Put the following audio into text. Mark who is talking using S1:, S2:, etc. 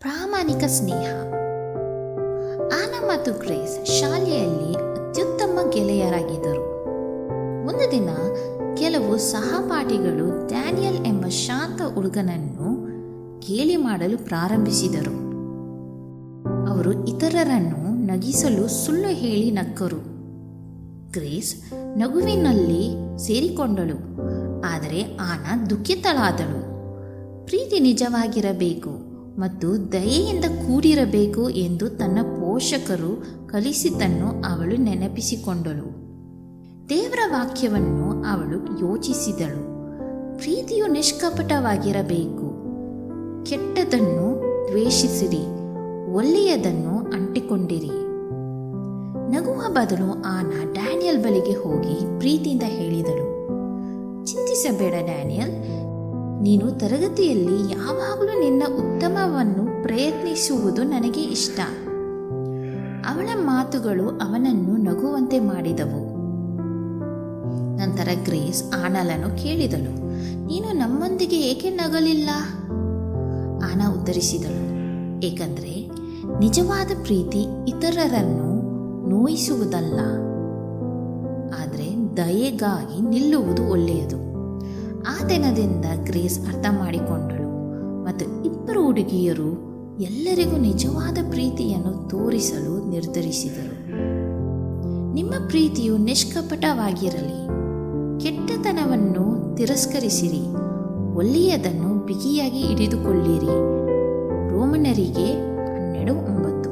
S1: ಪ್ರಾಮಾಣಿಕ ಸ್ನೇಹ. ಆನಾ ಮತ್ತು ಗ್ರೇಸ್ ಶಾಲೆಯಲ್ಲಿ ಅತ್ಯುತ್ತಮ ಗೆಳೆಯರಾಗಿದ್ದರು. ಒಂದು ದಿನ ಕೆಲವು ಸಹಪಾಠಿಗಳು ಡ್ಯಾನಿಯಲ್ ಎಂಬ ಶಾಂತ ಹುಡುಗನನ್ನು ಗೇಲಿ ಮಾಡಲು ಪ್ರಾರಂಭಿಸಿದರು. ಅವರು ಇತರರನ್ನು ನಗಿಸಲು ಸುಳ್ಳು ಹೇಳಿ ನಕ್ಕರು. ಗ್ರೇಸ್ ನಗುವಿನಲ್ಲಿ ಸೇರಿಕೊಂಡಳು. ಆದರೆ ಆನಾ ದುಃಖಿತಳಾದಳು. ಪ್ರೀತಿ ನಿಜವಾಗಿರಬೇಕು ಮತ್ತು ದಯೆಯಿಂದ ಕೂಡಿರಬೇಕು ಎಂದು ತನ್ನ ಪೋಷಕರು ಕಲಿಸಿದ್ದನ್ನು ಅವಳು ನೆನಪಿಸಿಕೊಂಡಳು. ದೇವರ ವಾಕ್ಯವನ್ನು ಅವಳು ಯೋಚಿಸಿದಳು. ಪ್ರೀತಿಯು ನಿಷ್ಕಪಟವಾಗಿರಬೇಕು. ಕೆಟ್ಟದನ್ನು ದ್ವೇಷಿಸಿರಿ, ಒಳ್ಳೆಯದನ್ನು ಅಂಟಿಕೊಂಡಿರಿ. ನಗುವ ಬದಲು ಆನಾ ಡ್ಯಾನಿಯಲ್ ಬಳಿಗೆ ಹೋಗಿ ಪ್ರೀತಿಯಿಂದ ಹೇಳಿದಳು, ಚಿಂತಿಸಬೇಡ ಡ್ಯಾನಿಯಲ್, ನೀನು ತರಗತಿಯಲ್ಲಿ ಯಾವಾಗಲೂ ನಿನ್ನ ಉತ್ತಮವನ್ನು ಪ್ರಯತ್ನಿಸುವುದು ನನಗೆ ಇಷ್ಟ. ಅವಳ ಮಾತುಗಳು ಅವನನ್ನು ನಗುವಂತೆ ಮಾಡಿದವು. ನಂತರ ಗ್ರೇಸ್ ಆನಾಳನ್ನು ಕೇಳಿದಳು, ನೀನು ನಮ್ಮೊಂದಿಗೆ ಏಕೆ ನಗಲಿಲ್ಲ? ಆನಾ ಉತ್ತರಿಸಿದಳು, ಏಕೆಂದರೆ ನಿಜವಾದ ಪ್ರೀತಿ ಇತರರನ್ನು ನೋಯಿಸುವುದಲ್ಲ, ಆದರೆ ದಯೆಗಾಗಿ ನಿಲ್ಲುವುದು ಒಳ್ಳೆಯದು. ಆ ದಿನದಿಂದ ಗ್ರೇಸ್ ಅರ್ಥ ಮಾಡಿಕೊಂಡಳು ಮತ್ತು ಇಬ್ಬರು ಹುಡುಗಿಯರು ಎಲ್ಲರಿಗೂ ನಿಜವಾದ ಪ್ರೀತಿಯನ್ನು ತೋರಿಸಲು ನಿರ್ಧರಿಸಿದರು. ನಿಮ್ಮ ಪ್ರೀತಿಯು ನಿಷ್ಕಪಟವಾಗಿರಲಿ. ಕೆಟ್ಟತನವನ್ನು ತಿರಸ್ಕರಿಸಿರಿ, ಒಳ್ಳೆಯದನ್ನು ಬಿಗಿಯಾಗಿ ಹಿಡಿದುಕೊಳ್ಳಿರಿ. ರೋಮನರಿಗೆ 12:9.